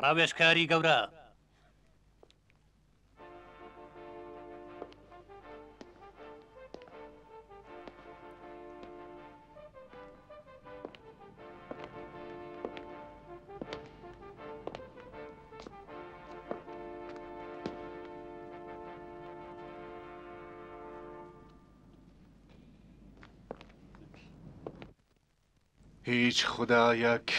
ڕاوێژکاری گەورە. هیچ خدایەک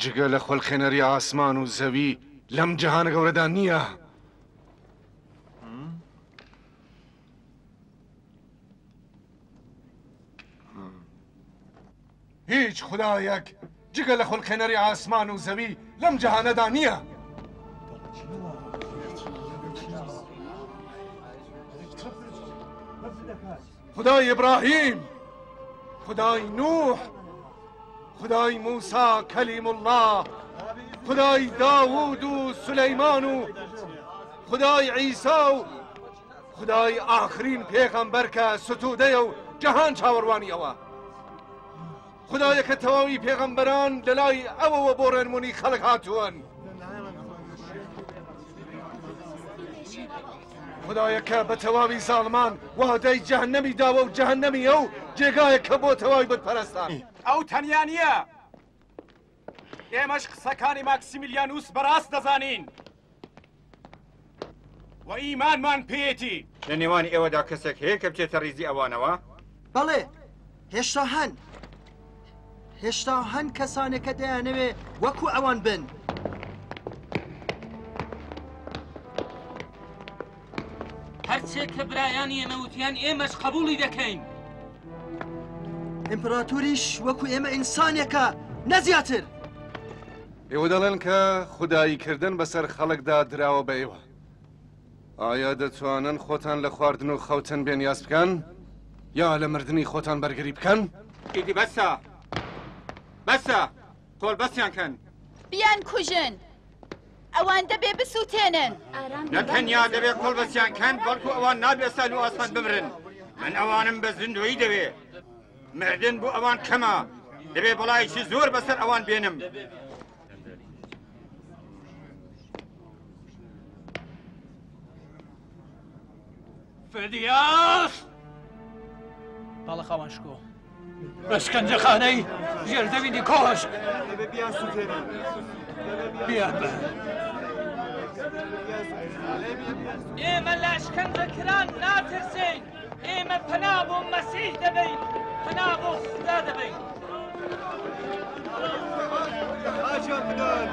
جگە لە خۆڵخێنەری ئاسمان و زەوی لەم جەهانە گەورەدا نییە. هیچ خدایەک جگە لە خۆڵخێنەری ئاسمان و زەوی لەم جەهانەدا نییە. خدای ئیبراهیم، خدای نوح، خدای موسی کلیم الله، خدای داوود و سلیمان و خدای عیسی و خدای آخرین پێغەمبەر کە ستوودەیە و جەهان چاوەڕوانیەوە. خدایەکە تەواوی پێغەمبەران لەلای ئەوەوە بۆ ڕێنمونی خەڵک هاتووەن. خدایەکە بە تەواوی زاڵمان وادەی جەهەنەمی داوە و جەهەنەمی ئەو جێگایەکە بۆ تەواوی بتپەرستان. ئەو تەنیا نییە، ئێمەش قسەکانی ماکسیمیلیانوس بەڕاست دەزانین و ئیمانمان پێیەتی. لە نێوانی ئێوەدا کەسێک هەیە کە بچێتە ڕیزی ئەوانەوە؟ بەڵێ، هێشتا هەن کەسانێک کە دەیانەوێ وەکو ئەوان بن. هەرچێک کە برایانی ئێمەوتیان ئێمەش قبوڵی دەکەین. ئیمپراتوریش وەکو ئێمە ئینسانێکە، نەزیاتر. ئێوە دەڵێن کە خوداییکردن بەسەر خەڵکدا دراوە بە ئێوە. ئایا دەتوانن خۆتان لە خواردن و خەوتن بێنیاز بکەن؟ یا لە مردنی خۆتان بەرگری بکەن؟ ئیدی بەسە! بەسە! تۆڵ بەسیان کەن! بیان کوژن! ئەوان دەبێ بسووتێنن. نەتەنیا دەبێت کۆڵ بەسیان کەن، بەڵکو ئەوان نابێ سەل و ئاسمان بمرن. من ئەوانم بە زیندویی دەوێ. مردن بۆ ئەوان کەمە، دەبێ بەڵایکی زۆر بەسەر ئەوان بێنم. فدیاس! باڵە خاوەنشکۆ بە شکنجەخانەی ژێردەویدی کۆشک بیان بە ئێمە لە شکنجەکران ناترسین. ئێمە پەنا بۆ مەسیح دەبین، پەنا بۆ خدا دەبین. ئاجان بدەن!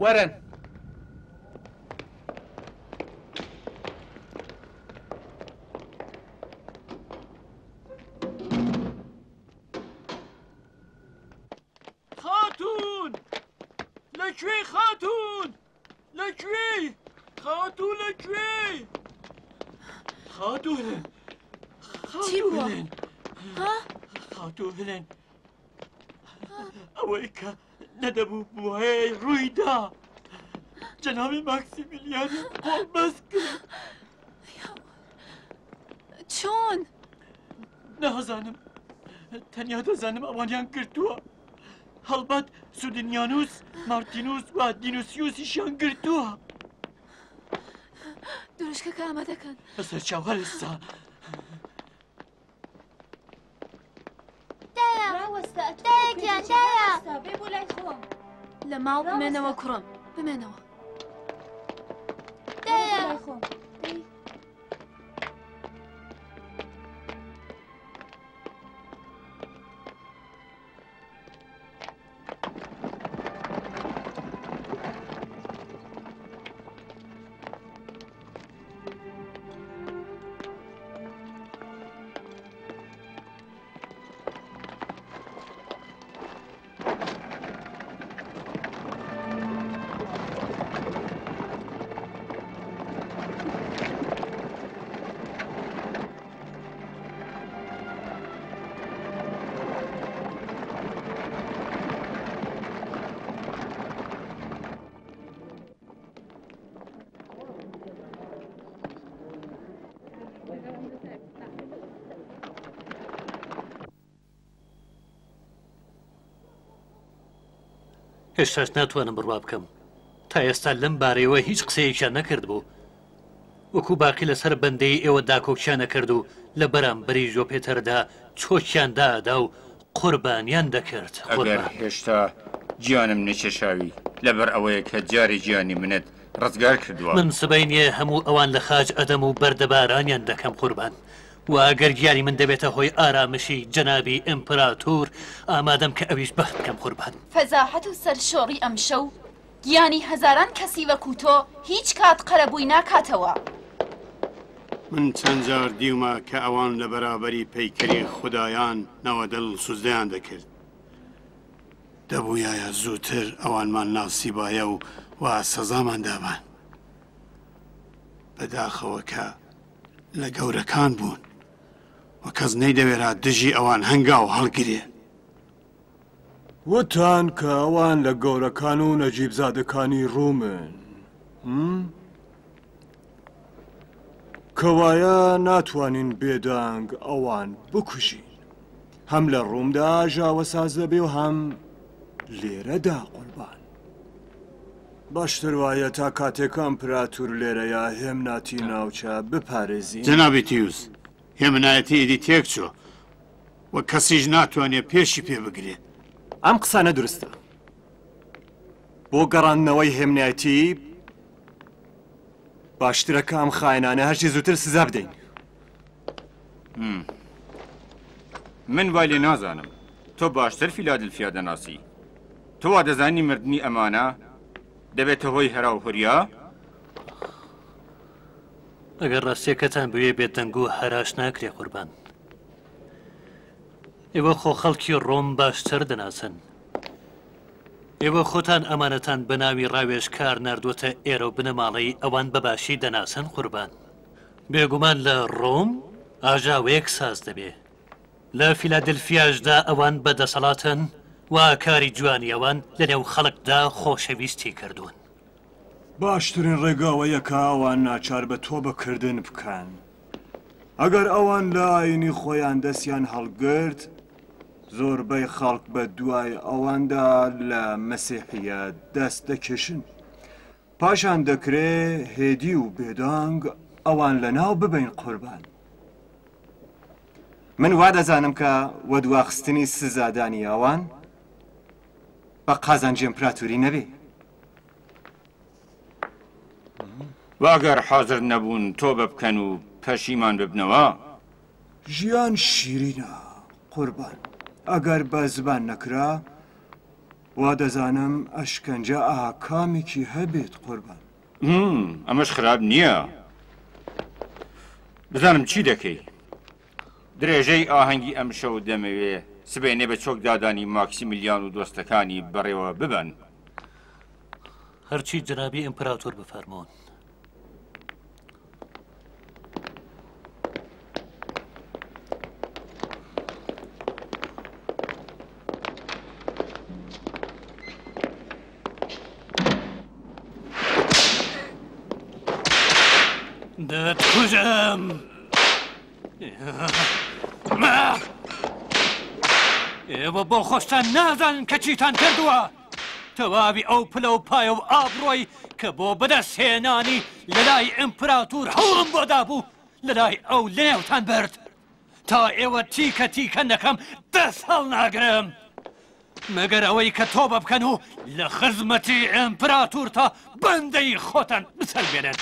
وەرن! خاتون! لەکوێی خاتون؟ لەکوێی؟ خاتون لەکوێی؟ خاتون! چی بووە؟ خاتون هێڵێن ئەوەی کە نەدەبوو بووهەیە ڕوویدا. جەنابی ماکسیمیلیانی قۆڵ بەست کرد. چۆن؟ نازانم، تەنیا دەزانم ئەوانیان کردووە. هەڵبەت سودینیانوس، مارتینوس و دینوسیوسیشیان گرتووە. دروشکەکە ئامادەکەن. بەسەر چاو هەرستا. دایە! دایەکیان دایە! لە ماڵ بمێنەوە کوڕم. بمێنەوە. هێشتاش ناتوانم بڕوا بکەم تا ئێستا لەم بارەیەوە هیچ قسەیەکیان نەکرد بوو وەکو باقی لەسەر بەندەی ئێوە داکۆکیان نەکرد و لە بەرامبەری ژۆپێتەردا چۆکیان دادا و قوربانیان دەکرد. ئەگەر هێشتا گیانم نەچێشاوی لەبەر ئەوەیە کە جاری گیانی منت ڕزگار کردووە. من سبەی نییە هەموو ئەوان لە خاج ئەدەم و بەردەبارانیان دەکەم قوربان. و ئەگەر گیانی من دەبێتە هۆی ئارامشی جەنابی ئیمپراتور ئامادەم کە ئەویش بەخت بکەم قوربان. فەزاحەت و سەرشۆڕی ئەم شەو گیانی هەزاران کەسی وەکو تۆ هیچ کات قەرەبووی ناکاتەوە. من چەند جار دیومە کە ئەوان لە بەرابەری پەیکەری خودایان نەوەدڵ سوزدەیان دەکرد. دەبوویایە زووتر ئەوانمان ناسیبایە و سەزامان دابان. بەداخەوە کە لە گەورەکان بوون و کەس نەیدەوێرا دژی ئەوان هەنگا و هەڵگرێ. وتان کە ئەوان لە گەورەکان و نەجیبزادەکانی ڕوومن کەوایە ناتوانین بێدەنگ ئەوان بکوژین هەم لە ڕوومدا ژاوەساز دەبێ و هەم لێرەدا قوربان. باشتر وایە تا کاتێک ئەمپراتور لێرەیە هێمناتی ناوچە بپارێزین. جەنابی تیوس هێمنایەتی ئیدی تێک چۆ و کەسیش ناتوانێت پێشی پێ بگرێ. ئەم قسانە درستە. بۆ گەڕاندنەوەی هێمنایەتی باشترە کە ئەم خاینانە هەرچی زووتر سزا بدەین. من وای لێ نازانم. تۆ باشتر فیلادلفیا دەناسی. تۆ وا دەزانی مردنی ئەمانە دەبێتە هۆی هەرا و هوریا؟ ئەگەر ڕاستیەکەتان بوێ بێت دەنگ و هەراش ناکرێ قوربان. ئێوە خۆ خەڵکی ڕۆم باشتر دەناسن. ئێوە خۆتان ئەمانەتان بە ناوی ڕاوێژکار نردووەتە ئێرە و بنەماڵەی ئەوان بەباشی دەناسن قوربان. بێگومان لە ڕۆم ئاژاوەیەک ساز دەبێ. لە فیلادلفیاشدا ئەوان بەدەسەڵاتن و کاری جوانی ئەوان لە نێو خەڵکدا خۆشەویستی کردوون. باشترین ڕێگاوەیە کە ئەوان ناچار بە تۆ بەکردن بکەن. ئەگەر ئەوان لە ئاینی خۆیان دەستیان هەڵگرت زۆربەی خەڵک بە دوای ئەواندا لە مەسیحیە دەست دەکێشن. پاشان دەکرێ هێدی و بێدەنگ ئەوان لەناو ببین قوربان. من وا دەزانم کە وەدواخستنی سزادانی ئەوان بە قازانجی ئیمپراتوری نەبێ. واگەر حاضر نەبوون تۆ ببکەن و پەشیمان ببنەوە. ژیان شیرینە قوربان. ئەگەر بە زبان نەکرا وا دەزانم ئەشکەنجە ئاکامێکی هەبێت قوربان. ئەمەش خراپ نییە. بزانم چی دەکەی. درێژەی ئاهەنگی ئەم شەو دەمەوێ سبێنێ بە چۆک دادانی ماکسیمیلیان و دۆستەکانی بەڕێوە ببەن. هەرچی جنابی ئیمپراتۆر بفەرمۆن. دەتکوژم. ئێوە بۆ خۆشتان نازانن کە چیتان کردووە. تەواوی ئەو پلە و پایە و ئابڕۆی کە بۆ بەدەستهێنانی لەلای ئیمپراتور هەوڵم بۆدا بوو لەلای ئەو لێوتان برد تا ئێوە تیکە تیکە نەکەم دەست هەڵ ناگرم. مەگەر ئەوەی کە تۆ بکەن و لە خزمەتی ئەمپراتور تا بەندەی خۆتان بسەلبێنن.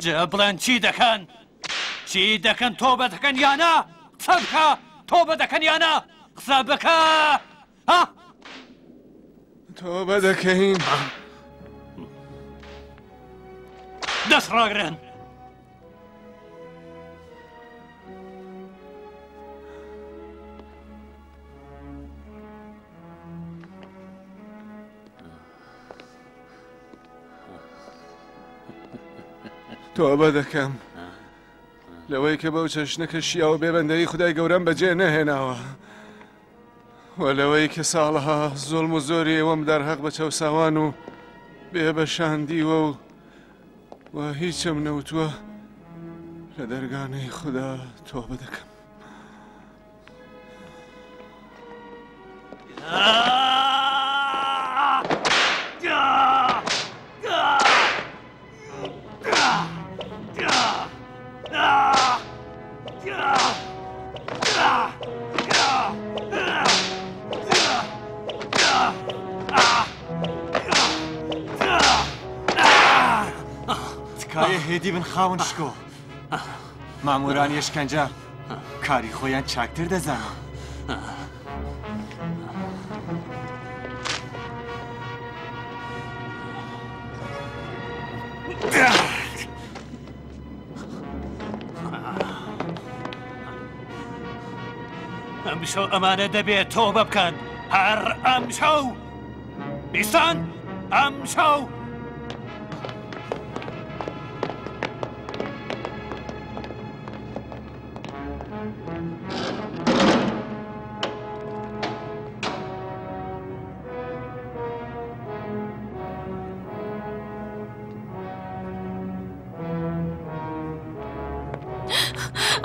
جا بڵێن چی دەکەن؟ چی دەکەن؟ تۆبە دەکەن یانە؟ قسە بکە، تۆبە دەکەن یانە؟ قسە بکە. تۆبە دەکەین. دەست ڕاگرن. تۆبە دەکەم لەوەی کە بەو چەشنەکە شیاوە بێبەندەی خودای گەورەم بەجێ نەهێناوە، و لەوەی کە ساڵەها زۆڵم و زۆری ئێوەم دەرهەق بە چەوساوان و بێبەشاندیوە و هیچم نەوتووە لە دەرگانەی خوددا تۆبە دەکەم. تکایە هێدی بن خاون شکۆ. مامورانی ئێشکەنجە کاری خۆیان چاکتر دەزانن. ئەمشەو ئەمانە دەبێت تۆبە بکەن، هەر ئەمشەو بیستان ئەمشەو.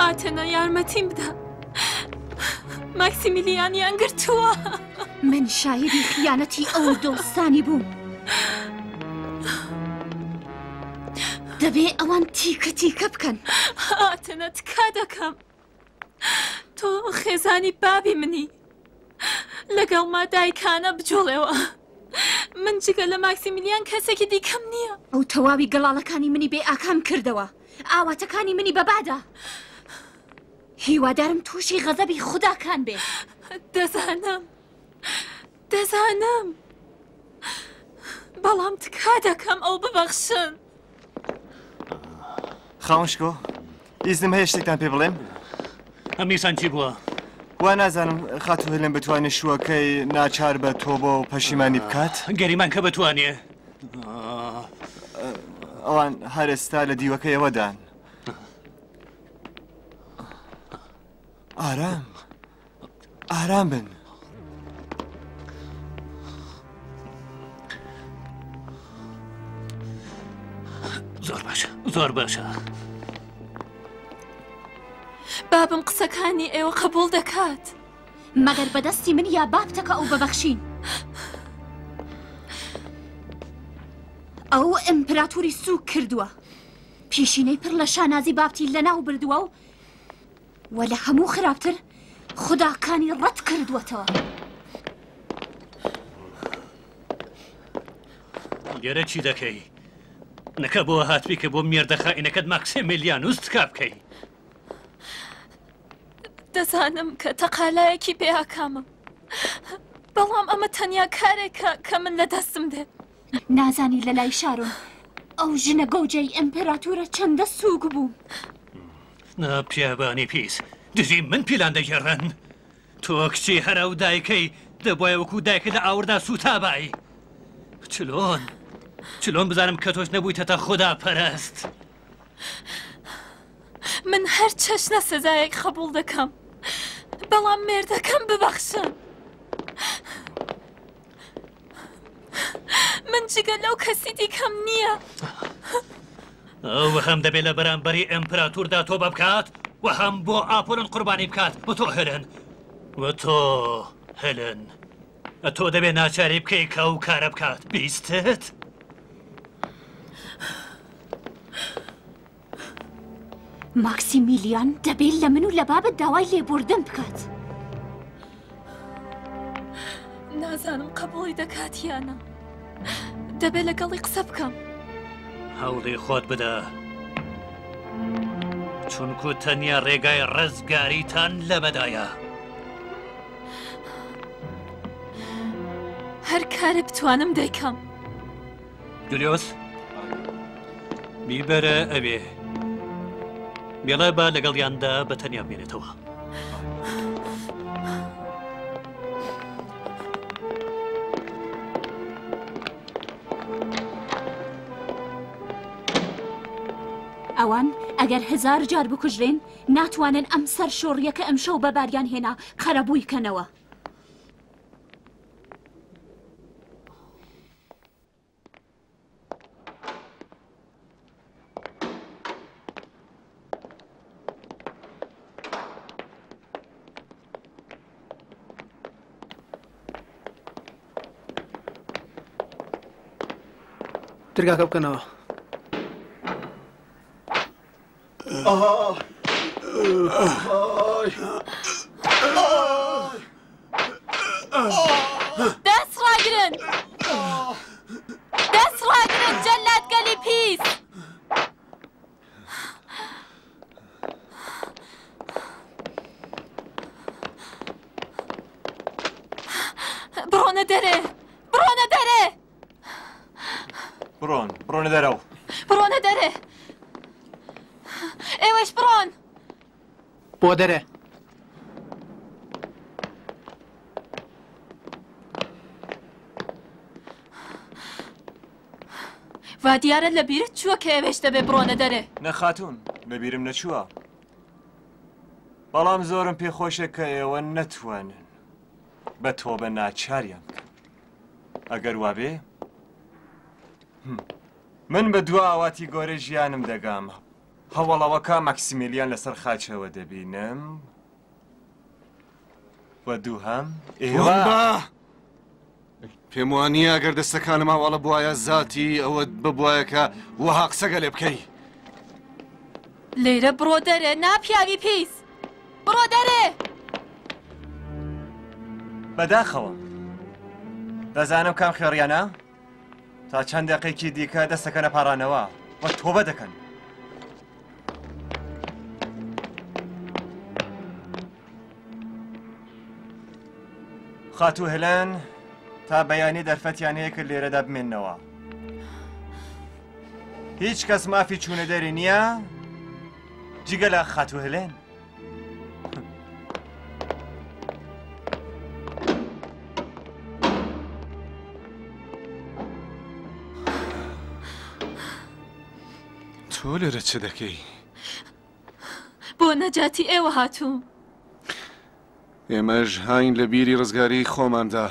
ئاتەنە یارمەتیم بدە، ماکسیمیلیانیان گرتووە. من شایدی خیانەتی ئەو دۆستانی بووم. دەبێ ئەوان تیکە تیکە بکەن. ئاتەنە تکا دەکەم، تۆ خێزانی بابی منی، لەگەڵ مادایکانە بجۆڵێەوە. من جگە لە ماکسیمیلیان کەسێکی دیکەم نییە. ئەو تەواوی گەڵاڵەکانی منی بێ ئاکام کردەوە، ئاواتەکانی منی بەبادا. هیوادارم تووشی غەزەبی خوداکان بێ. دەزانم، بەڵام تکا دەکەم ئەو ببەخشن. خاون شکۆ، ئیزنم هەیە شتێکتان پێ بڵێم؟ ئەمیسان چی بووە؟ وا نازانم خاتو هێلم بتوانێت شووەکەی ناچار بە تۆ بۆ پەشیمانی بکات؟ گەریمان کە بتوانێ. ئەوان هەر ئێستا لە دیوەکەیەوەدان. ئارام بن. زۆر باشە، زۆر باشە. بابم قسەکانی ئێوە قبول دەکات. مەگەر بەدەستی من یا بابتەکە ئەو ببەخشین. ئەو ئەمپراتوری سووک کردووە، پیشینەی پڕ لە شانازی بابتی لەناو بردووە و لە هەموو خراپتر خوداکانی ڕەت کردووەتەوە. لێرە چی دەکەی؟ نەکە بۆ هاتووی کە بۆ مێردە خائینەکەت ماکسیمیلیانوس تکا بکەی. دەزانم کە تەقالایەکی پێ ئاکامم، بەڵام ئەمە تەنیا کارێکە کە من لە دەستم دێت. نازانی لە لای شارۆن ئەو ژنە گەوجەی ئەمپراتورە چەندە سووک بوو. پیابانی پیس، دژی من پیلان دەگەڕن. تۆ کچی هەرە و دایکەی دەبایە وەکو دایکە لە ئاوردا سوتابای. چلۆن بزانم کە تۆش نەبوویتەتە خوددا پەرست. من هەر چەشنە سزایەک قبول دەکەم، بەڵام مێردەکەم ببەخشن. من جگە لەو کەسی دیکەم نییە. ئەو هەم دەبێت لە بەرامبەری ئەمپراتوردا تۆ بکات و هەم بۆ ئاپۆلن قوربانی بکات. و تۆ هێلن تۆ دەبێت ناچاری بکەی کە ئەو کارە بکات. بیستت؟ ماکسیمیلیان دەبێت لە من و لە بابت داوای لێبوردن بکات. نازانم قبوڵی دەکاتیانە دەبێت لەگەڵی قسە بکەم هەوڵی خۆت بدە چونکو تەنیا ڕێگای ڕزگاریتان لەمەدایە هەر کارە بتوانم دەیکەم جولیۆس بیبەرە ئەوێ بێڵە با لەگەڵیاندا بە تەنیا بێنێتەوە ئەوان ئەگەر 1000 جار بکوژرێن ناتوانن ئەم سەر شۆڕیەکە ئەم شەو بەباریان هێنا قەرەبووی کەنەوە ترگاکە بکەنەوە دەست ڕاگرن دەست ڕاگرن جەلات گەلی پیس بڕۆنە دەرێ بڕۆنە دەرێ بڕۆنە دەرەوە بڕۆنە دەرێ ئێوەش بڕۆن بۆ دەرێ وا دیارە لە بیرت چووە کە ئێوەش دەبێ بڕۆنە دەرێ نەخاتوون لەبیرم نەچووە بەڵام زۆرم پێخۆشە کە ئێوە نەتوانن بە تۆ بە ناچاریان بکەن ئەگەر وابێ من بە دو ئاواتی گۆرە ژیانم دەگام هەوڵەوەکە مەکسیمیلیان لەسەر خاچەوە دەبینم و دووهەم ئێوە پێم وانییە ئەگەر دەستەکانم ئاواڵە بواە زاتی ئەوە ببوایە کە وەها قسەگە لێ بکەی لێرە بڕۆ دەرێ ناپیاوی پیس بڕۆ دەرێ بەداخەوە دەزانم کام خێڕیانە تا چەند دقیقی دیکە دەستەکەنە پاڕانەوە وە تۆبە دەکەن خاتو هێلەن تا بەیانی دەرفەتیان هەیە کرد لێرەدا بمێننەوە هیچ کەس مافی چوونە دەری نییە جگە لە خاتو هێلێن تۆ لێرە چ دەکەی؟ بۆ نەجاتی ئێوە هاتووم ئێمەش هاین لە بیری ڕزگاری خۆماندا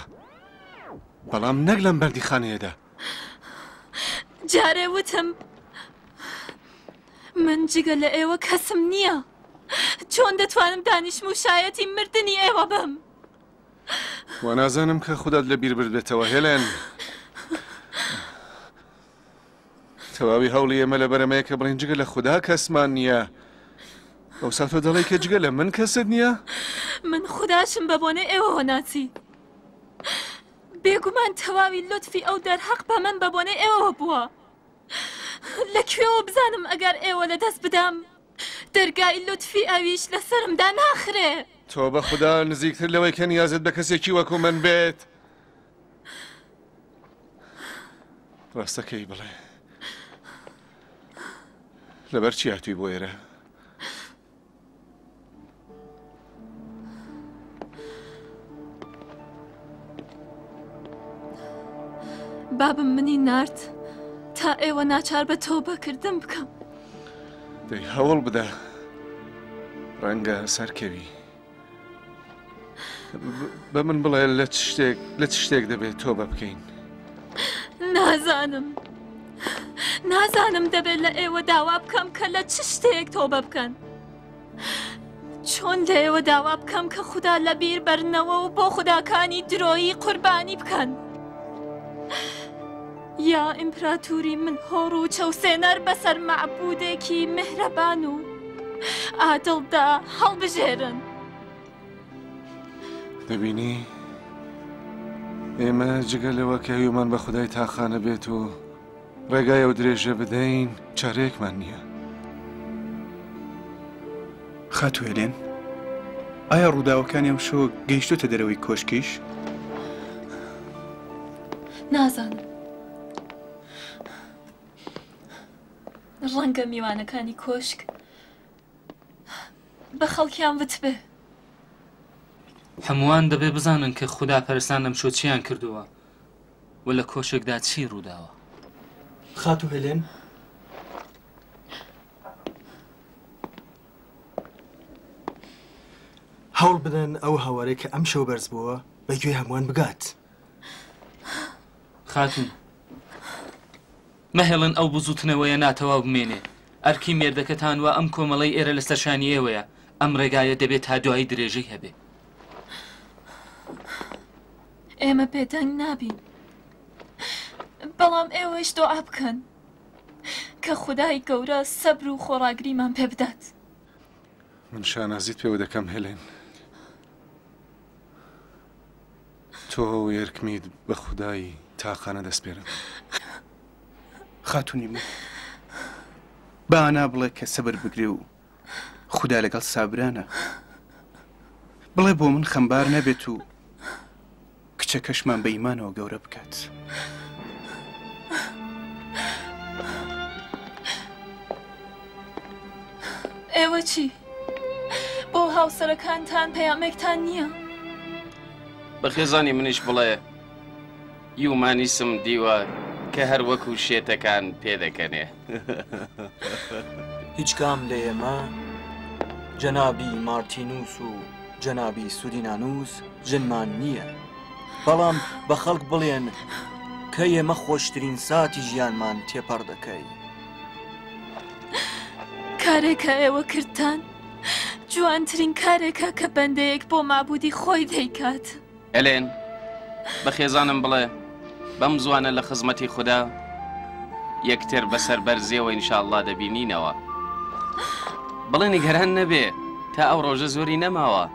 بەڵام نەک لەم بەردیخانەیەدا جارێ وتم من جگە لە ئێوە کەسم نییە چۆن دەتوانم دانیشم و شایەتی مردنی ئێوە بم وا نازانم کە خودت لە بیر بردێتەوە هێلێن تەواوی هەوڵی ئێمە لە بەرەمەیە کە بڵین جگە لە خوددا کەسمان نییە ئەو ساتۆ دەڵێ کە جگە لە من کەست نییە من خودداشم بە بۆنەی ئێوەوە ناچی بێگومان تەواوی لطفی ئەو دەرحەق بە من بە بۆنەی ئێوەوە بووە لەکوێوە بزانم ئەگەر ئێوە لە دەست بدەم دەرگای لطفی ئەویش لەسرمدا ناخرێ تۆ بە خوددا نزیکتر لەوەی کە نیازت بە کەسێکی وەکو من بێت ڕاستەکەی بڵێ لەبەر چی هاتووی بۆ ئێرە بابم منی نارد تا ئێوە ناچار بە تۆبەکردن بکەم دەی هەوڵ بدە ڕەنگە سەرکەوی بە من بڵێ لە چ شتێک دەبێت تۆبە بکەین نازانم دەبێت لە ئێوە داوا بکەم کە لە چ شتێک تۆبە بکەن چۆن لە ئێوە داوا بکەم کە خوددا لە بیر بەرنەوە و بۆ خوداکانی درۆیی قوربانی بکەن یا ئیمپراتوری من هۆڕ و چەوسێنەر بەسەر مەعبودێکی مهرەبان و ئادڵدا هەڵبژێرن دەبینی ئێمە جگەلەوە کە هیومان بە خودای تاخانە بێت و ڕێگای ئەو درێژە بدەین چارەیەکمان نییە. خاتو هێلێن، ئایا ڕووداوەکانی ئەم شۆ گەیشتوتە دەرەوەی کۆشکیش؟ نازانم. ڕەنگە میوانەکانی کۆشک بە خەڵکیان وتبێ. هەمووان دەبێ بزانن کە خوددا پەرستان ئەم شۆ چیان کردووە و لە کۆشکدا چی ڕووداوە. خاتو هێلێن، هەوڵ بدەن ئەو هەوارەی کە ئەم شەو بەرز بووە بەگوێ هەمووان بگات. خاتون، مەهێڵن ئەو بزوتنەوەیە ناتەواو بمێنێ. ئەرکی مێردەکەتان وە ئەم کۆمەڵەی ئێرە لەسەر شانیەوەیە. ئەم ڕێگایە دەبێت تا دوای درێژەی هەبێ. ئێمە پێدەنگ نابین، بەڵام ئێوەش دۆعا بکەن کە خودای گەورە سەبر و خۆڕاگریمان پێ بدات. من شانازیت پێوە دەکەم هێلێن. تۆ یەرکمیت بە خودایی تاقانە دەستپێرم. خاتونی من بانا بڵێ کە سەبر بگرێ و خوددا لەگەڵ سابرانە. بڵێ بۆ من خەمبار نەبێت و کچەکەشمان بە ئیمانەوە گەورە بکات. ئێوە چی؟ بۆ هاوسەرەکانتان پەیامێکتان نییە؟ بەخێزانی منیش بڵێ یومانی سم دیوە کە هەر وەکو شێتەکان پێدەکەنێ. هیچ کام لە ئێمە جەنابی مارتینوس و جەنابی سودینانوس ژنمان نییە، بەڵام بە خەڵک بڵێن کە ئێمە خۆشترین ساتی ژیانمان تێپەڕ دەکەی. کارێکە ئێوە کردتان جوانترین کارێکە کە بەندەیەک بۆ مابوودی خۆی دەیکات. ئەلێن، بە خێزانم بڵێ بەم زوانە لە خزمەتی خوددا یەکتر بەسەر بەرزیەوە ئینشاءڵڵا دەبینینەوە. بڵێ نیگەران نەبێ، تا ئەو ڕۆژە زۆری نەماوە.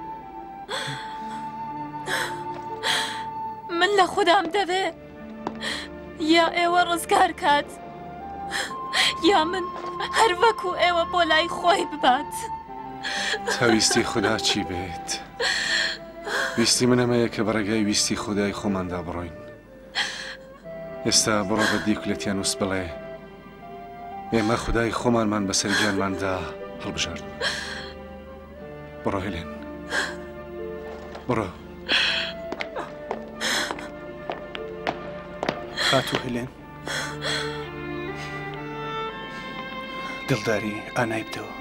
من لە خوددام دەبێ یا ئێوە ڕزگار کات یا من هەر وەکو ئێوە بۆ لای خۆی ببات. تاویستی خوددا چی بێت؟ ویستی منەمەیە کە بەڕێگای ویستی خودای خۆماندا بڕۆین. ئێستا بڕۆ بە دیکولێتیان وس بڵێ ئێمە خودای خۆمانمان بەسەر گیانماندا هەڵبژاردووە. بڕۆ هێلێن، بڕۆ. خاتو هێلێن، دڵداری ئانای بدەوە.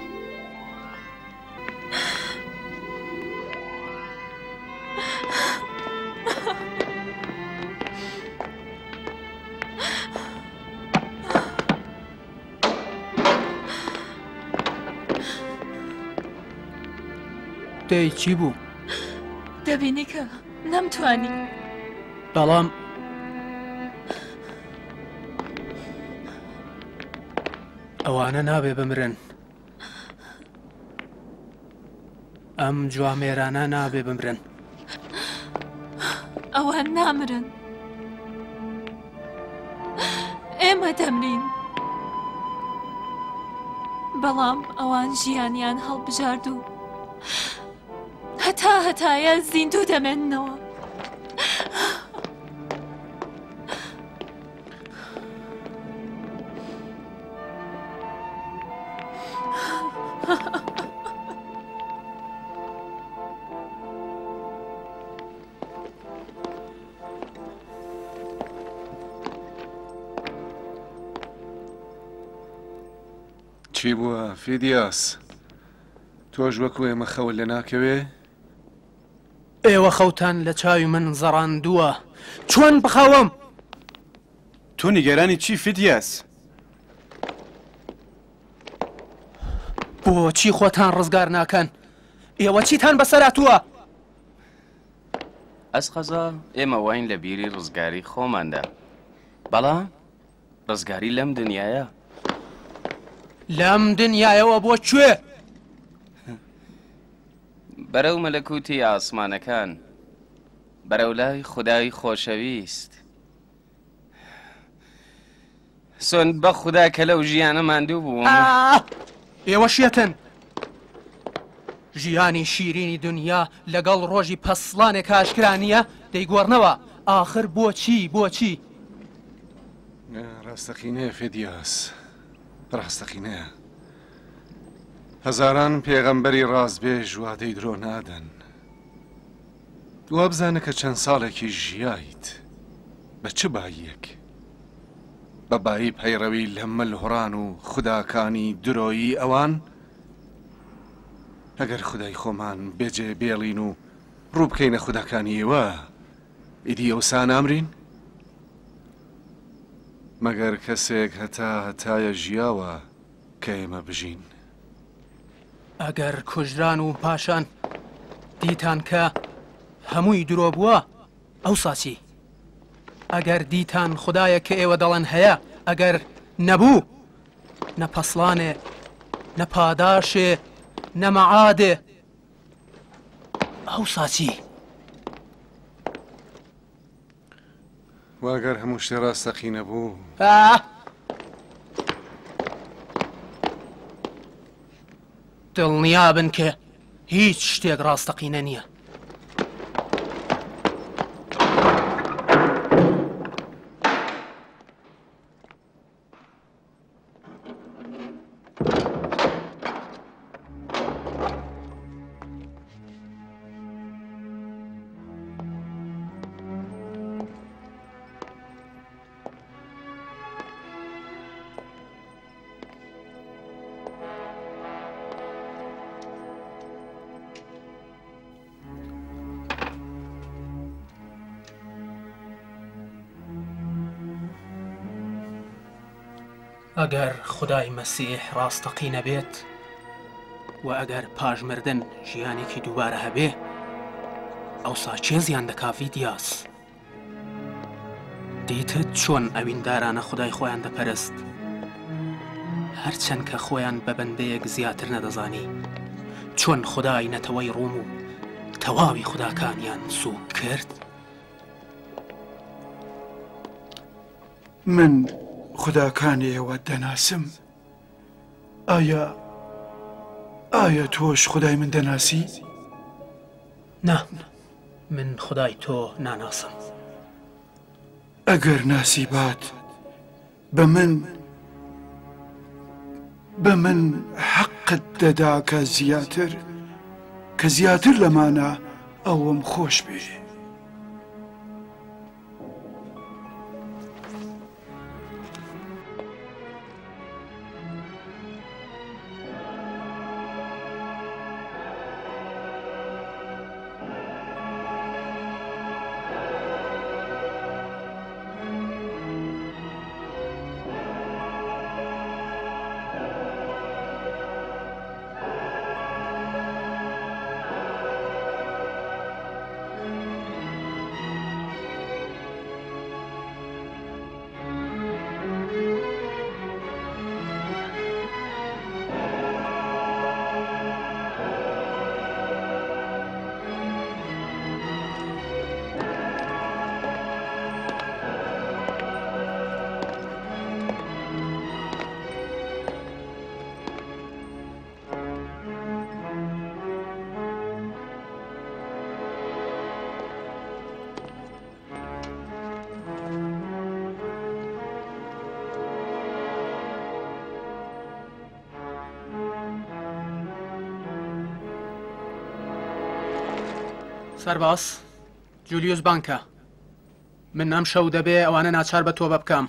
دەی چی بوو؟ دەبینی کە نەمتوانی. بەڵام ئەوانە نابێ بمرن. ئەم جوامێرانە نابێ بمرن. ئەوان نامرن، ئێمە دەمرین. بەڵام ئەوان ژیانیان هەڵبژارد و هەتایە زیندوو دەمێننەوە. چی بووە فیدیاس؟ تۆش وەکو ئێمە خەوت لێ ناکەوێ؟ ئێوە خەوتان لە چاوی من زەڕاندووە، چۆن بخەوم؟ تۆ نیگەرانی چی فیدیاس؟ بۆچی خۆتان ڕزگار ناکەن؟ ئێوە چیتان بەسەراتووە؟ ئەسقەزا ئێمە واین لە بیری ڕزگاری خۆماندا، بەڵام ڕزگاری لەم دنیاە. لەم دنیایەوە بۆ کوێ؟ بەرەو مەلەکوتی ئاسمانەکان بەرەولای خودای خۆشەویست سۆن بە خوددا کە لەو ژیانە ماندوو بووم ئێوە شێتن ژیانی شیرینی دنیا لەگەڵ ڕۆژی پەسڵانێک کاشکرانیە دەیگۆڕنەوە ئاخر بۆچی ڕاستەقینەیە فێدیاس ڕاستەقینەیە هەزاران پێغەمبەری ڕاستبێژ وادەی درۆ نادەن وا بزانە کە چەند ساڵێکی ژیایت بە چ باییەک بە بایی پەیڕەوی لە ملهوڕان و خوداکانی درۆیی ئەوان ئەگەر خودای خۆمان بێجێ بێڵین و ڕوو بکەینە خوداکانی ئێوە ئیدی ئەوسا نامرین مەگەر کەسێک هەتایە ژیاوە کە ئێمە بژین ئەگەر کوژران و پاشان دیتان کە هەمووی درۆ بووە ئەو ساچی ئەگەر دیتان خوددایە کە ئێوە دەڵێن هەیە ئەگەر نەبوو نەپەسڵانێ نەپاداشێ نەمەعادێ ئەو ساچی واگەر هەموو شتێ ڕاستەقینە بوو دڵنیابن کە هیچ شتێک ڕاستەقینە نییە ئەگەر خودای مەسیح ڕاستەقینە بێت و ئەگەر پاژمردن ژیانێکی دووبارە هەبێ ئەوسا چێ زیان دەکافی دیاس دیتت چۆن ئەویندارانە خودای خۆیان دەپەرست هەرچەند کە خۆیان بە بەندەیەک زیاتر نەدەزانی چۆن خودای نەتەوەی ڕووم و تەواوی خوداکانیان سووک کرد من خوداکانی ئێوە دەناسم ئایا تۆش خودای من دەناسی؟ نا من خودای تۆ ناناسم ئەگەر ناسی بات بە من حەقت دەدا کە زیاتر لەمانە ئەوم خۆش بێ سەرباس جولیوس بانکە من ئەم شەو دەبێ ئەوانە ناچار بە تۆ بە بکەم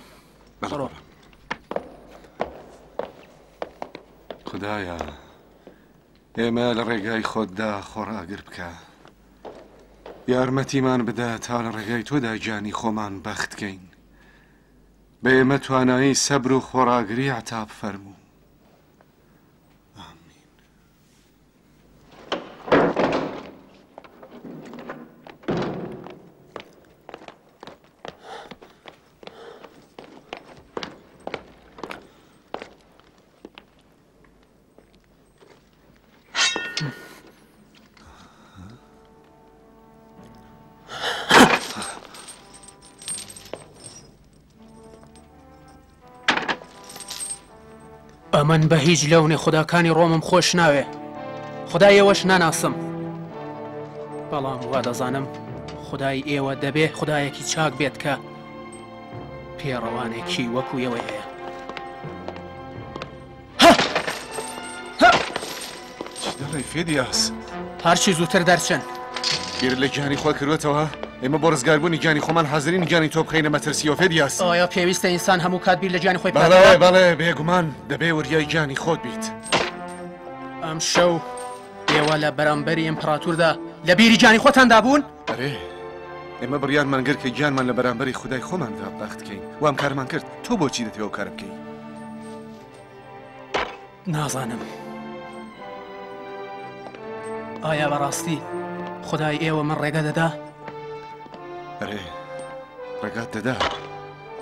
خدایە ئێمە لە ڕێگای خۆتدا خۆڕاگر بکە یارمەتیمان بدە تا لە ڕێگای تۆدا گیانی خۆمان بەختکەین بە ئێمە توانایی سەبر و خۆڕاگری عتاب فەرموو ئەمن بە هیچ لەونێ خوداکانی ڕۆمم خۆش ناوێ خدای ئێوەش ناناسم بەڵام وا دەزانم خدای ئێوە دەبێ خدایەکی چاک بێت کە پێڕەوانێکی وەکو ئێوە هەیە دەڵێ فێدیاس هەرچی زووتر دەرچن بیر لە گیانی خۆ کردوێتەوە ئێمە بۆ ڕزگاربوونی گیانی خۆمان حەزرین گیانی تۆ بخەینە مەترسیەوە فێدیاس ئایا پێویستە ئینسان هەموو کات بیر لە گیانی خۆی بەڵێ بەڵێ بێگومان دەبێ وریای گیانی خۆت بیت ئەم شەو ئێوە لە بەرامبەری ئیمپراتوردا لە بیری گیانی خۆتاندا بوون؟ ئەرێ ئێمە بڕیانمان گر کە گیانمان لە بەرامبەری خودای خۆماندا بەختکەین وام کارمان کرد تۆ بۆچی دەتەوە ئەو کار بکەی نازانم ئایا بەڕاستی خدای ئێوە من ڕێگە دەدا؟ ئەرێ ڕێگات دەدا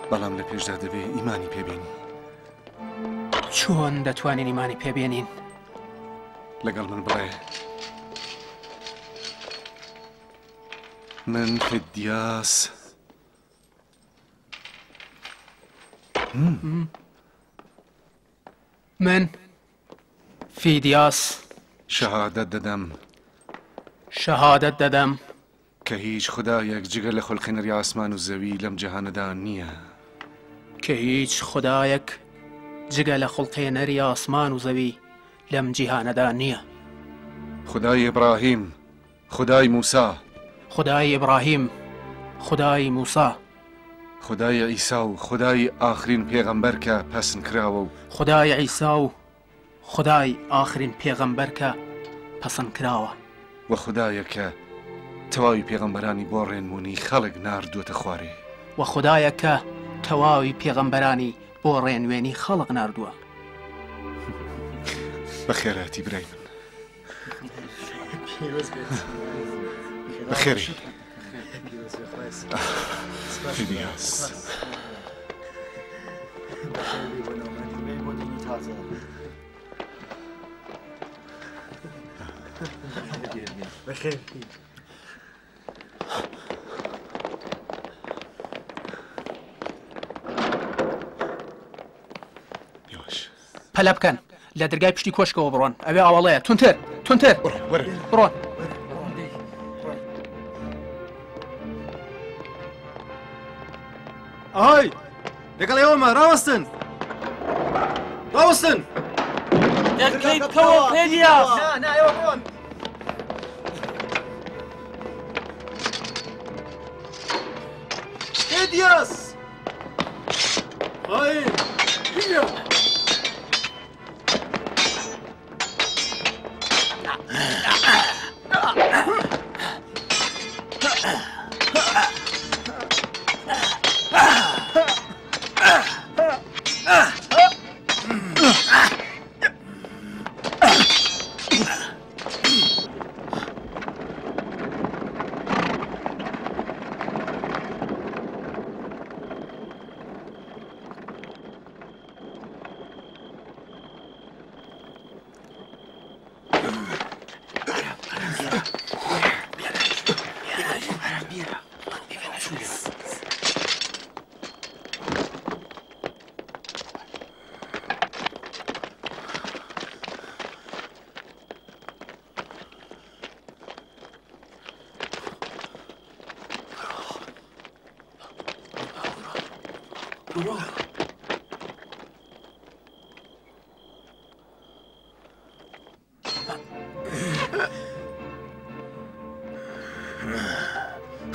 بەڵام لە پێشدا دەبێ ئیمانی پێبێنی چۆن دەتوانین ئیمانی پێبێنین؟ لەگەڵ من بڵێ من فێدیاس من فێدیاس شەهادەت دەدەم کە هیچ خودایەک جگە لە خولقێنەری ئاسمان و زەوی لەم جەهانەدا نییە کە هیچ خودایەک جگە لە خوڵقێنەری ئاسمان و زەوی لەم جیهانەدا نییە خدای ئیبراهیم خدای موسا خدای ئیبراهیم خدای موسا خدای عیسا و خدای ئاخرین پێغەمبەر کە پەسند کراوە و خدای عیسا و خدای ئاخرین پێغەمبەر کە پەسند کراوە و خدایەکە تەواوی پێغەمبەرانی بۆ ڕێنمونی خەڵک ناردووەتە خوارێ و خدایەکە تەواوی پێغەمبەرانی بۆ ڕێنوێنی خەڵق ناردووە بەخێراتی برای من بەخێری فێدیاس بخير پەلە بکەن لە دەرگای پشتی کۆشکەوە بڕۆن ئەوێ ئاوەڵەیە تونتر بڕۆن ئاهای لەگەڵ ئێوەمە ڕاوەستن دەرکەی بکەوە فێدیاس نا ئێوە بڕۆن فێدیاس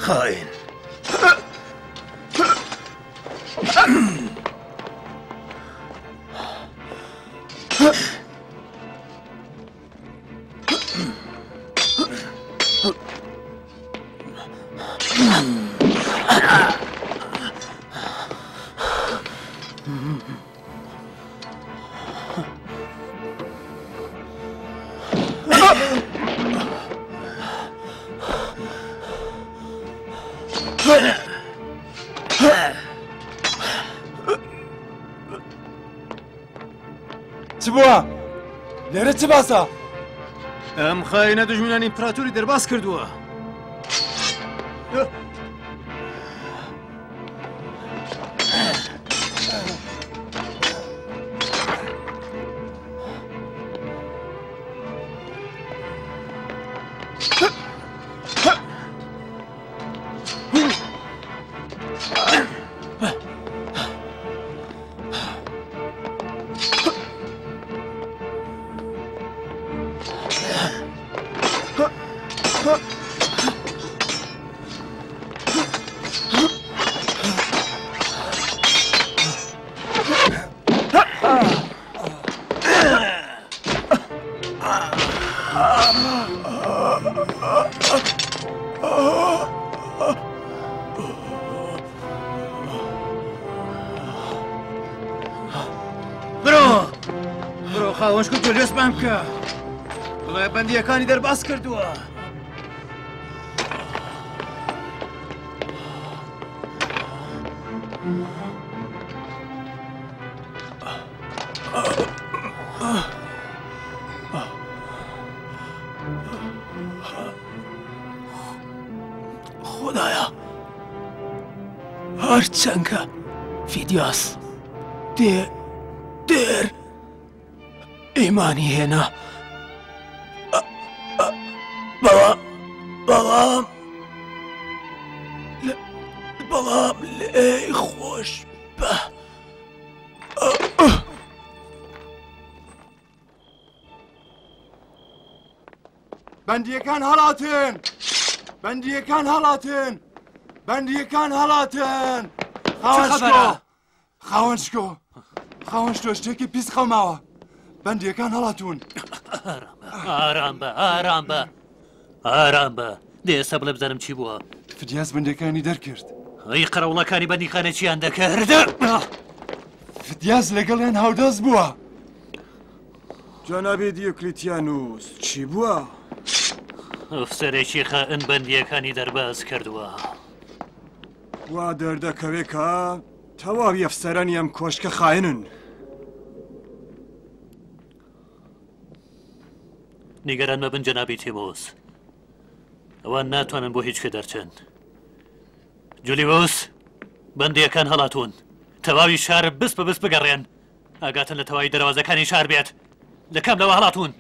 خائن چ بووە؟ لێرە چ باسە؟ ئەم خاینە دژمنانی ئیمپراتۆری دەرباز کردووە. خاوەشکە جۆلیۆسمان بکە بڵێ بەندیەکانی دەرباز کردووە. خدایا هەرچەندکە فیدیاس دێر ئیمانی هێنا بەڵام لێی خۆش بە بەندیەکان هەڵاتن! بەندیەکان هەڵاتن! بەندیەکان هەڵاتن! خاوەنشکۆ شتێکی پیس خەوماوە. بەندیەکان هەڵاتون. ئارام بە دێستا بڵێ بزانم چی بووە. فدیاس بەندەکانی دەرکرد. ئەی قەرەوڵەکانی بەندیخانە چیان دەکرد؟ فدیاس لەگەڵیان هاودەست بووە. جەنابێ دیۆکلیتیانوس چی بووە؟ ئەفسەرێکی خائن بەندیەکانی دەرباز کردووە. وا دەردەکەوێت کە تەواوی ئەفسەرانی ئەم کۆشکە خاینن. نیگەران مەبن جەنابی تیمۆس. ئەوان ناتوانن بۆ هیچ کە دەرچن. جولیۆس بەندیەکان هەڵاتون. تەواوی شار بست بە بست بگەڕێن. ئاگاتن لە تەواوی دەواازەکانی شار بێت. لە کام لەوە هەڵاتون.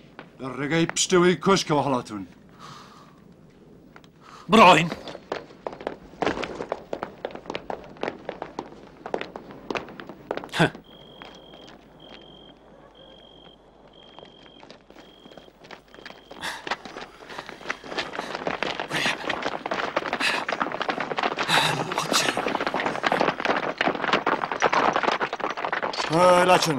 لە ڕێگای پشتەوەی کۆشکەوە هەڵاتون. بڕۆین. لاچن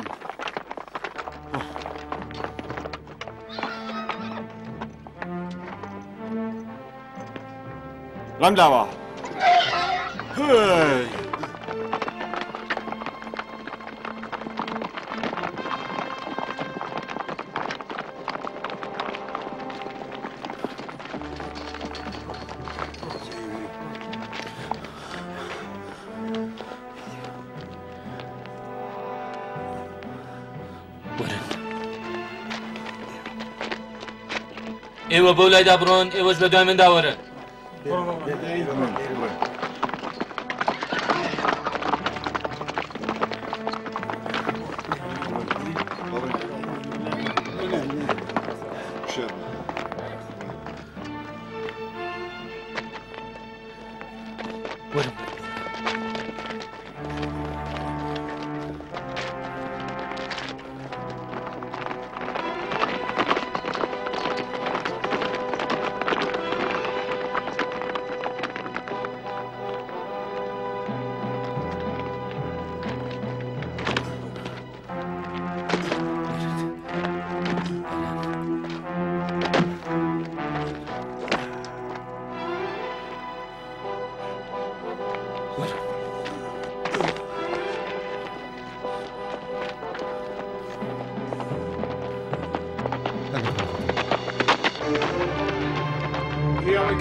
لەم داوە ئێوە بەو لایدا بڕۆن ئێوەش بە دوای من داوەرن.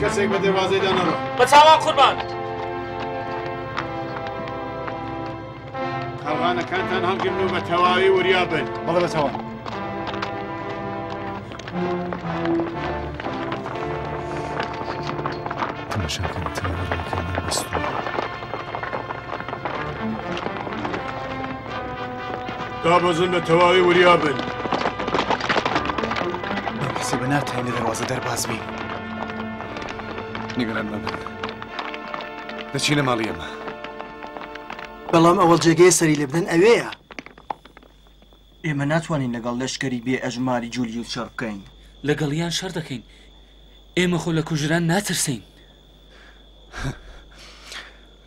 کەسێک بە دەواازەیدا نەڕۆ. بە چاوان قوربان. قەڵغانەکانتان هەڵگرن و بە تەواوی وریابن. بەڵێ بە چاوان. تەماشاکەن تەواوەکەمان بەستووە. دابەزن بە تەواوی وریابن. بەم حسێبە ناتوانین لە دەواازە دەرباز بین. نیگەران مەبن. دەچینە ماڵی ئێمە. بەڵام ئەوەڵ جێگەی سەری لێبنن ئەوەیە. ئێمە ناتوانین لەگەڵ لەشکەری بێ ئەژماری جولیوس شەڕ بکەین. لەگەڵیان شەڕ دەکەین. ئێمە خۆ لە کوژران ناترسین.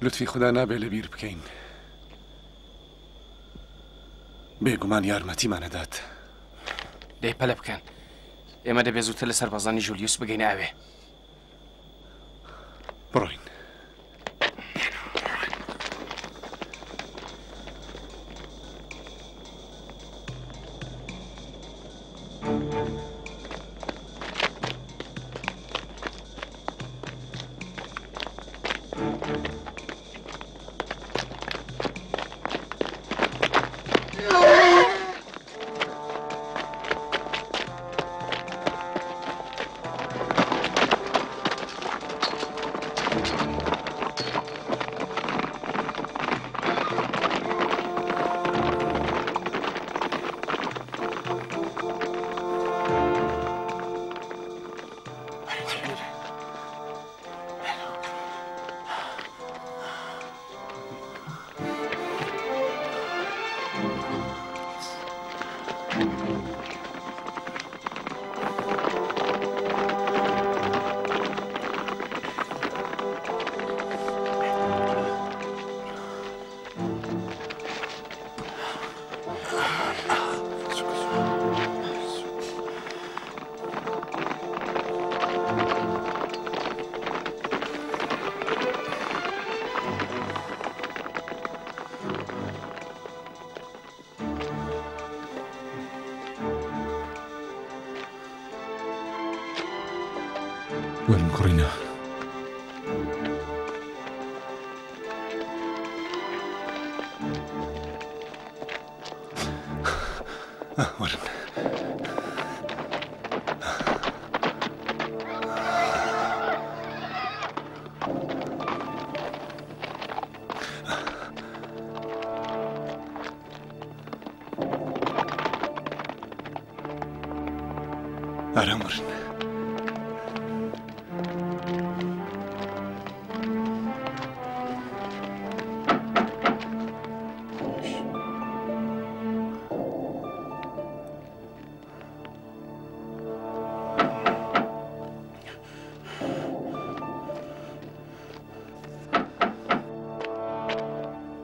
لوتفی خوددا نابێ لەبیر بکەین. بێگومان یارمەتیمانەدات. دەی پەلە بکەن. ئێمە دەبێت زووتر لە سەربازانی جولیوس بگەینە ئاوێ. بڕۆین. ورن كورينا ورن آرام ورن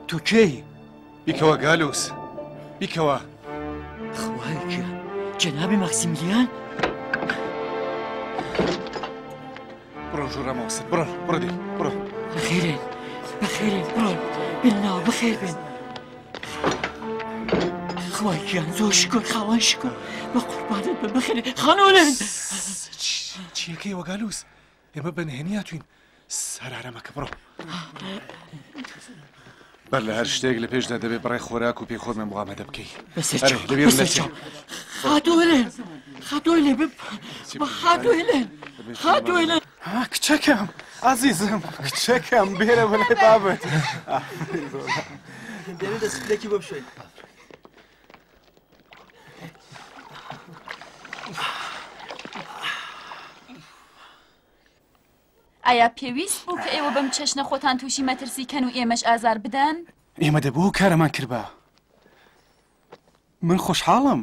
تو کی؟ بیکەوە گالوس بیکەوە خوایە جەنابی ماکسیمیلیان بڕۆ ژوورەمەوەسە بڕۆ دی بڕۆ بەخێرێن بەخێرێن بڕۆن بێنناوە بەخێر بێن خوایان زۆر شکر خاوان شکر بە قوربانت بە بەخێرێن خانۆڵێن چیەکەی وەگالوس ئێمە بەنهێنی هاتوین سەرارەمەکە بڕۆ بەر لە هەر شتێک لە پێشدا دەبێت بڕێ خۆراک و پێی خۆرمێن بۆ ئامادە بکەی خاتۆلێن خاتۆلێ خاتۆلێن خاتۆلێن کچەکەم عزیزم کچەکەم بێرە بەلای بابەت دەبێت دەستپلێکی بۆ بشۆین ئایا پێویست بوو کە ئێوە بەم چەشنە خۆتان تووشی مەترسی کەن و ئێمەش ئازار بدەن؟ ئێمە دەبوو کارەمان کردبا من خۆشحاڵم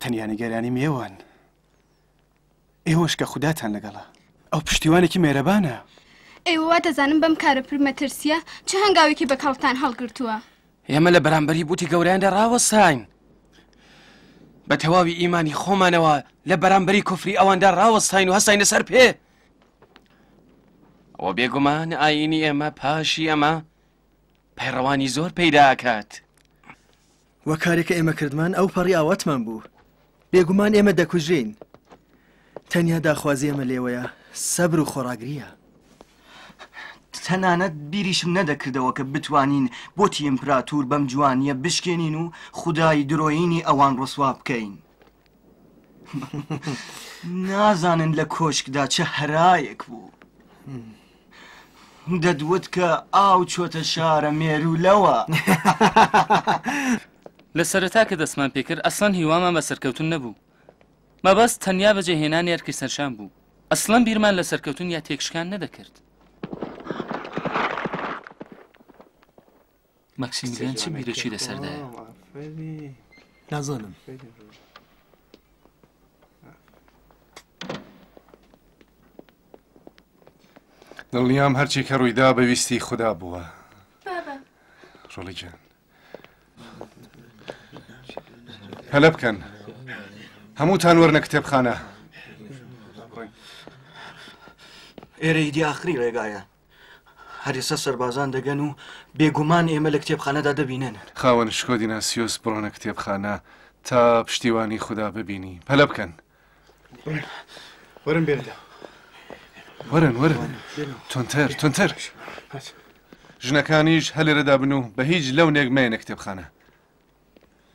تەنیا نیگەرانی مێوان ئێوەش کە خوداتان لەگەڵا ئەو پشتیوانێکی مێرەبانە ئێوە وا دەزانم بەم کارە پرمەترسیە چه هەنگاوێکی بە کاڵتان هەڵگرتووە ئێمە لە بەرامبەری بوتی گەورەیاندا ڕاوەستاین بە تەواوی ئیمانی خۆمانەوە لە بەرامبەری کوفری ئەواندا ڕاوەستاین و هەستاینە سەر پێ ئەوە بێگومان ئاینی ئێمە پاشی ئەمە پەیڕەوانی زۆر پەیداکات وە کارێکە ئێمە کردمان ئەو پەڕی ئاواتمان بوو بێگومان ئێمە دەکوژین تەنیا داخوازی ئێمە لێوەیە سەبر و خۆڕاگریە تەنانەت بیریشم نەدەکردەوە کە بتوانین بۆتی ئیمپراتور بەم جوانیە بشکێنین و خودای درۆینی ئەوان ڕسوا بکەین نازانن لە کۆشکدا چه هەرایەک بوو دەدوت کە ئاو چۆتە شارە مێرولەوە لە سەرەتا کە دەستمان پێکرد ئەسڵەن هیوامان بە سەرکەوتن نەبوو مەبەست تەنیا بەجێهێنانی ئەرکی سەرشان بوو ئەسڵەن بیرمان لە سەرکەوتن یا تێکشکان نەدەکرد ماکسیمیلیان چ بیرەکی لەسەردایە نازانم دڵنیام هەرچی کە ڕوویدا بەویستی خوددا بووە ڕۆڵی جان هەلە بکەن هەمووتان وەرنە کتێبخانە ئێرە ئیدی ئاخری ڕێگایە هەرێسە سەربازان دەگەن و بێگومان ئێمە لە کتێبخانەدا دەبینن خاوەن شکۆدی ناسیۆس بڕۆنە کتێبخانە تا پشتیوانی خوددا ببینی هەلە بکەن وەرن بێردا وەرن تۆنتەر ژنەکانیش هەلێرەدا بن و بە هیچ لەو نێگمەیەنە کتێبخانە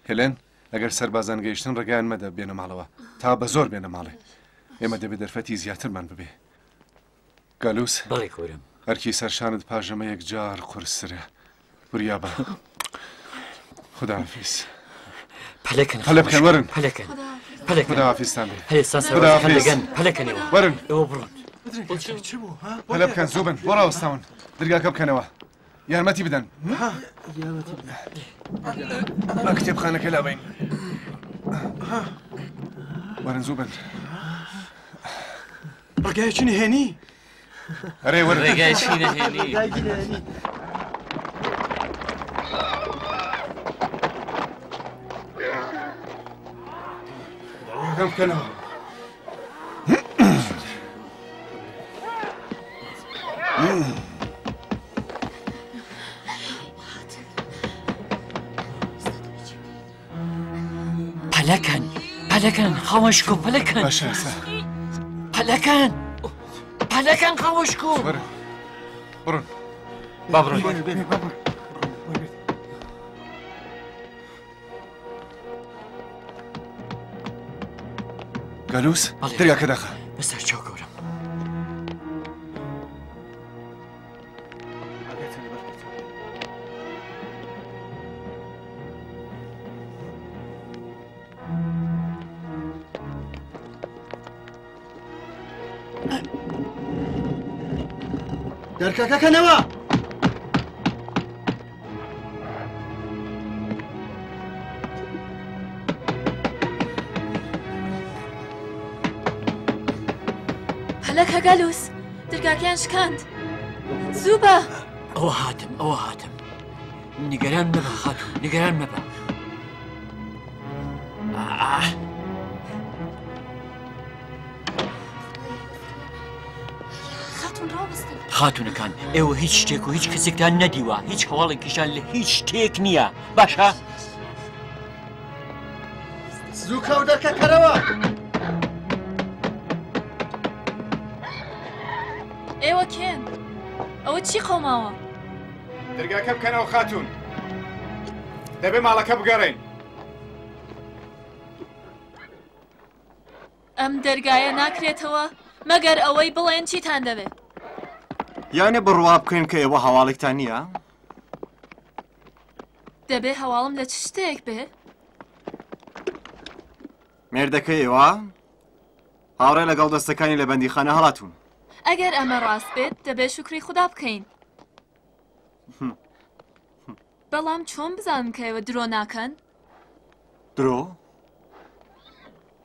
هێلێن ئەگەر سەربازان گەیشتن ڕێگایان مەدە بێنە ماڵەوە تا بە زۆر بێنە ماڵێ ئێمە دەبێت دەرفەتی زیاترمان ببێ گالوس ئەرکی سەرشانت پاژەمە یەکجار قورسرە وریا بە خوداحافیز هەلە بکەن وەرن خوداحافیزتان بێ وەرن هەلە بکەن زوو بن بۆ ڕاوەستاون دەرگاکە بکەنەوە یارمەتی بدەن با کتێبخانەکە لا بین وەرن زوو بن ڕێگایەکی نهێنی ئەرێ وەرن ڕێگایەکی نەهێنی کەم بکەنەوە پەلەکەن خاوەشکۆ پەلەکەن پەلەکەن خاوەشکۆ بڕۆن با بڕۆین گەلووس دەرگاکە داخە بەسەر چاو گەورم دەرکەکەکەنەوە هەلەکە گەلووس دەرگاکەیان شکاند زوو بە ئەوە هاتم نیگەران مەبە خاتوو نیگەران مەبە خاتونەکان ئێوە هیچ شتێک و هیچ کەسێکتان نەدیوە هیچ هەواڵێکیشان لە هیچ شتێک نییە باشە؟ زوو کەو دەرکەکەرەوە ئێوە کێن ئەوە چی قەوماوە؟ دەرگاکە بکەنەوە خاتون دەبێ ماڵەکە بگەڕێن ئەم دەرگایە ناکرێتەوە مەگەر ئەوەی بڵێن چیتان دەبێت یانێ بڕوا بکەین کە ئێوە هەواڵێکتان نییە؟ دەبێ هەواڵم لە چ شتێک بێ؟ مێردەکە ئێوە هاوڕێ لەگەڵ دەستەکانی لە بەندیخانە هەڵاتون ئەگەر ئەمە ڕاست بێت دەبێ شکری خوددا بکەین بەڵام چۆن بزانم کە ئێوە درۆ ناکەن؟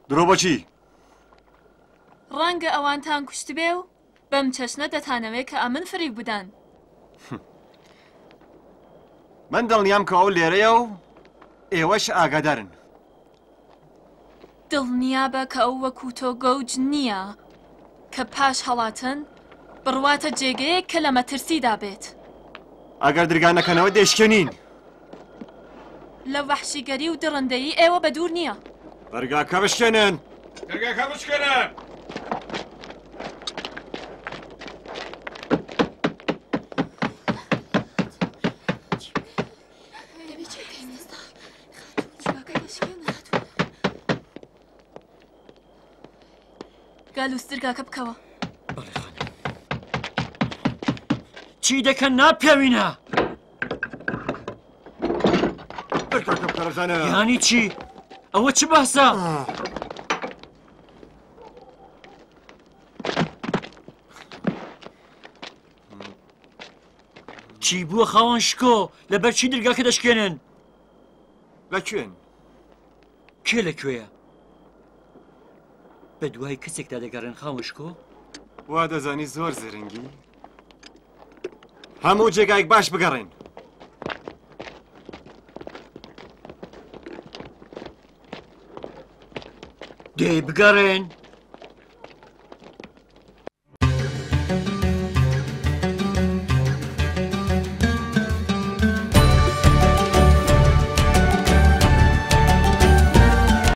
درۆ بۆچی؟ ڕەنگە ئەوانتان کوشت بێ و بەم چەشنە دەتانەوێت کە ئەمن فریب بدەن من دڵنیام کە ئەو لێرەیە و ئێوەش ئاگادارن دڵنیابە کە ئەو وەکو تۆ گەوج نییە کە پاش هەڵاتن بڕواتە جێگەیەک کە لە مەترسیدا بێت ئەگەر درگانەکەنەوە دێشکێنین لە وەحشیگەری و دڕندەیی ئێوە بە دوور نییە دەرگاکە بشکێنن دەرگاکە بشکێنن گالووس دەرگاکە بکەوە چی دەکەن ناپێوینە یانی چی ئەوە چ بەسە چی بووە خاوەن شکۆ لەبەر چی دەرگاکە دەشکێنن لەکوێن کێ لەکوێیە بە دوای کەسێکدا دەگەڕێن خاوەن شکۆ وا دەزانی زۆر زرنگی هەموو جێگایك باش بگەڕێن دێ بگەڕێن